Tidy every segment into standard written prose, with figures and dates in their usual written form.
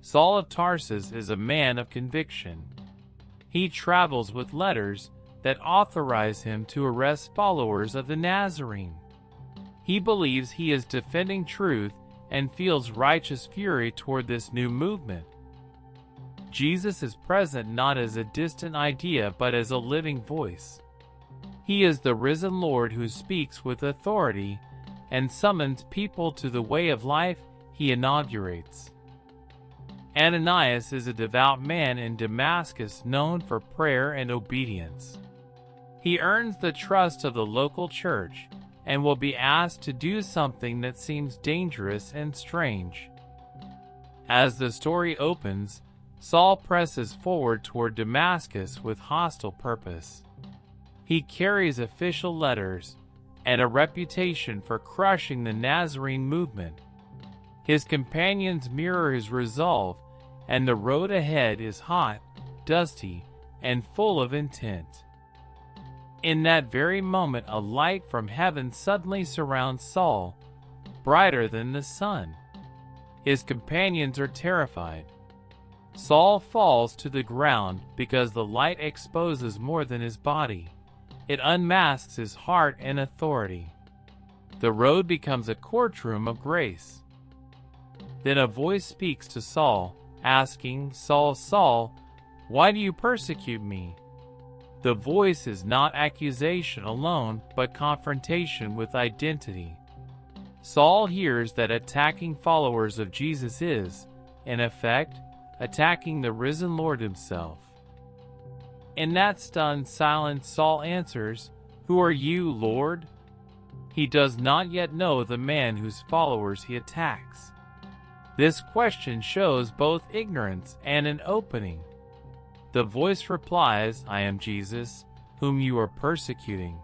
Saul of Tarsus is a man of conviction. He travels with letters that authorize him to arrest followers of the Nazarene. He believes he is defending truth and feels righteous fury toward this new movement. Jesus is present not as a distant idea but as a living voice. He is the risen Lord who speaks with authority and summons people to the way of life he inaugurates. Ananias is a devout man in Damascus known for prayer and obedience. He earns the trust of the local church and will be asked to do something that seems dangerous and strange. As the story opens, Saul presses forward toward Damascus with hostile purpose. He carries official letters and a reputation for crushing the Nazarene movement. His companions mirror his resolve, and the road ahead is hot, dusty, and full of intent. In that very moment, a light from heaven suddenly surrounds Saul, brighter than the sun. His companions are terrified. Saul falls to the ground because the light exposes more than his body. It unmasks his heart and authority. The road becomes a courtroom of grace. Then a voice speaks to Saul, asking, "Saul, Saul, why do you persecute me?" The voice is not accusation alone, but confrontation with identity. Saul hears that attacking followers of Jesus is, in effect, attacking the risen Lord himself. In that stunned silence, Saul answers, "Who are you, Lord?" He does not yet know the man whose followers he attacks. This question shows both ignorance and an opening. The voice replies, "I am Jesus, whom you are persecuting."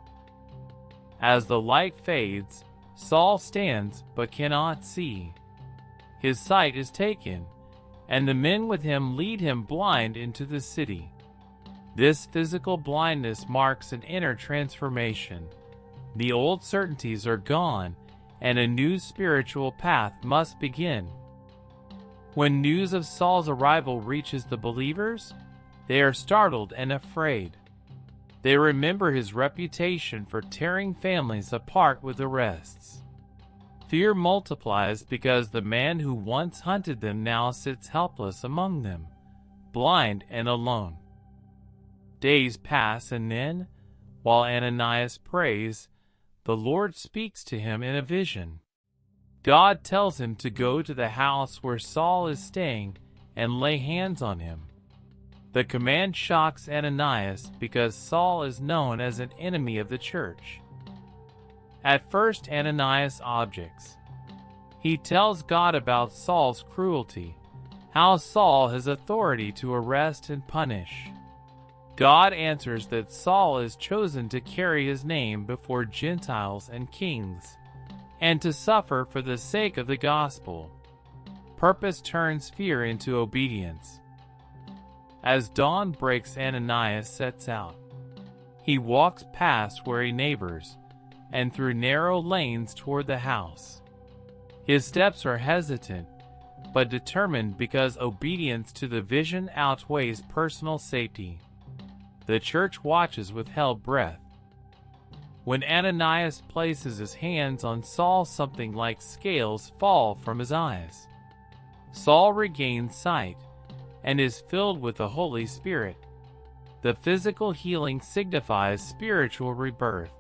As the light fades, Saul stands but cannot see. His sight is taken, and the men with him lead him blind into the city. This physical blindness marks an inner transformation. The old certainties are gone, and a new spiritual path must begin. When news of Saul's arrival reaches the believers, they are startled and afraid. They remember his reputation for tearing families apart with arrests. Fear multiplies because the man who once hunted them now sits helpless among them, blind and alone. Days pass, and then, while Ananias prays, the Lord speaks to him in a vision. God tells him to go to the house where Saul is staying and lay hands on him. The command shocks Ananias because Saul is known as an enemy of the church. At first, Ananias objects. He tells God about Saul's cruelty, how Saul has authority to arrest and punish. God answers that Saul is chosen to carry his name before Gentiles and kings, and to suffer for the sake of the gospel. Purpose turns fear into obedience. As dawn breaks, Ananias sets out. He walks past where he neighbors, and through narrow lanes toward the house. His steps are hesitant, but determined because obedience to the vision outweighs personal safety. The church watches with held breath. When Ananias places his hands on Saul, something like scales fall from his eyes. Saul regains sight and is filled with the Holy Spirit. The physical healing signifies spiritual rebirth.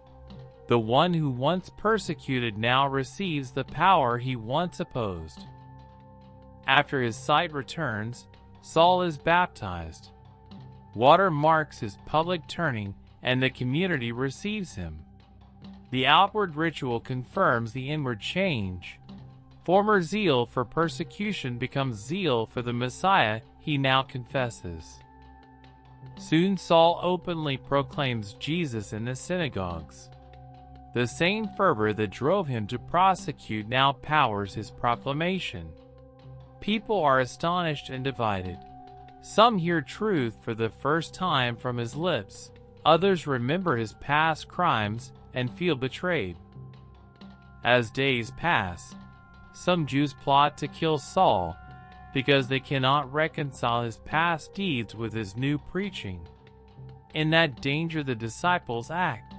The one who once persecuted now receives the power he once opposed. After his sight returns, Saul is baptized. Water marks his public turning, and the community receives him. The outward ritual confirms the inward change. Former zeal for persecution becomes zeal for the Messiah he now confesses. Soon Saul openly proclaims Jesus in the synagogues. The same fervor that drove him to prosecute now powers his proclamation. People are astonished and divided. Some hear truth for the first time from his lips. Others remember his past crimes and feel betrayed. As days pass, some Jews plot to kill Saul, because they cannot reconcile his past deeds with his new preaching. In that danger the disciples act.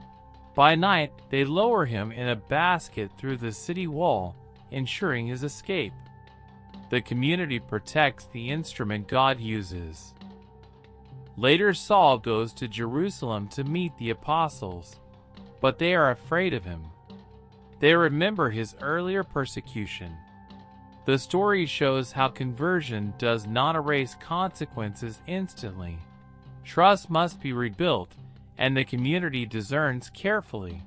By night, they lower him in a basket through the city wall, ensuring his escape. The community protects the instrument God uses. Later, Saul goes to Jerusalem to meet the apostles, but they are afraid of him. They remember his earlier persecution. The story shows how conversion does not erase consequences instantly. Trust must be rebuilt, and the community discerns carefully.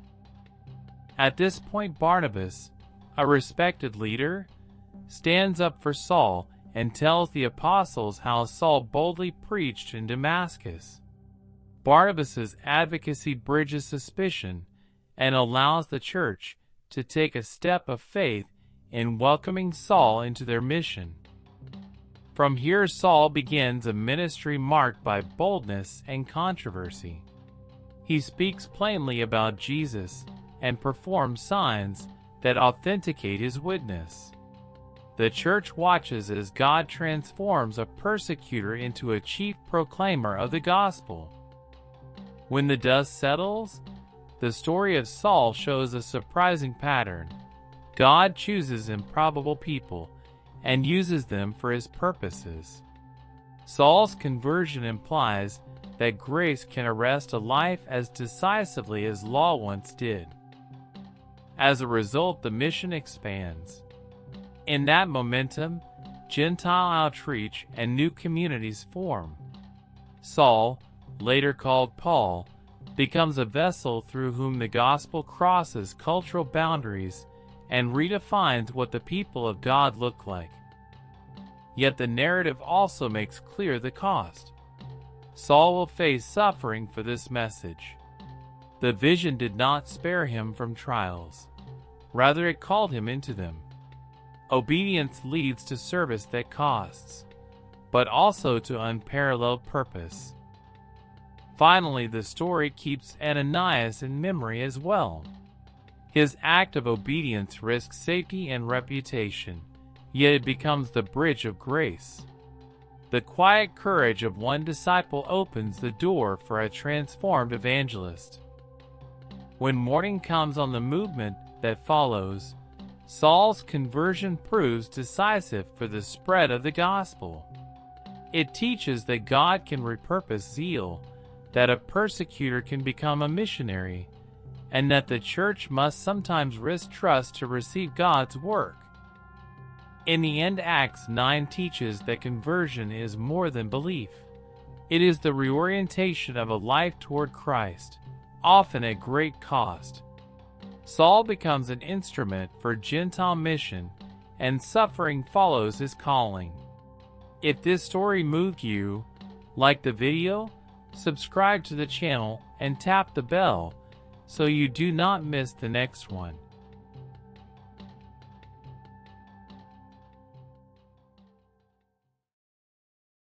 At this point, Barnabas, a respected leader, stands up for Saul and tells the apostles how Saul boldly preached in Damascus. Barnabas's advocacy bridges suspicion and allows the church to take a step of faith in welcoming Saul into their mission. From here, Saul begins a ministry marked by boldness and controversy. He speaks plainly about Jesus and performs signs that authenticate his witness. The church watches as God transforms a persecutor into a chief proclaimer of the gospel. When the dust settles, the story of Saul shows a surprising pattern. God chooses improbable people and uses them for his purposes. Saul's conversion implies that grace can arrest a life as decisively as law once did. As a result, the mission expands. In that momentum, Gentile outreach and new communities form. Saul, later called Paul, becomes a vessel through whom the gospel crosses cultural boundaries and redefines what the people of God look like. Yet the narrative also makes clear the cost. Saul will face suffering for this message. The vision did not spare him from trials. Rather, it called him into them. Obedience leads to service that costs, but also to unparalleled purpose. Finally, the story keeps Ananias in memory as well. His act of obedience risks safety and reputation, yet it becomes the bridge of grace. The quiet courage of one disciple opens the door for a transformed evangelist. When morning comes on the movement that follows, Saul's conversion proves decisive for the spread of the gospel. It teaches that God can repurpose zeal, that a persecutor can become a missionary, and that the church must sometimes risk trust to receive God's work. In the end, Acts 9 teaches that conversion is more than belief. It is the reorientation of a life toward Christ, often at great cost. Saul becomes an instrument for Gentile mission, and suffering follows his calling. If this story moved you, like the video, subscribe to the channel, and tap the bell so you do not miss the next one.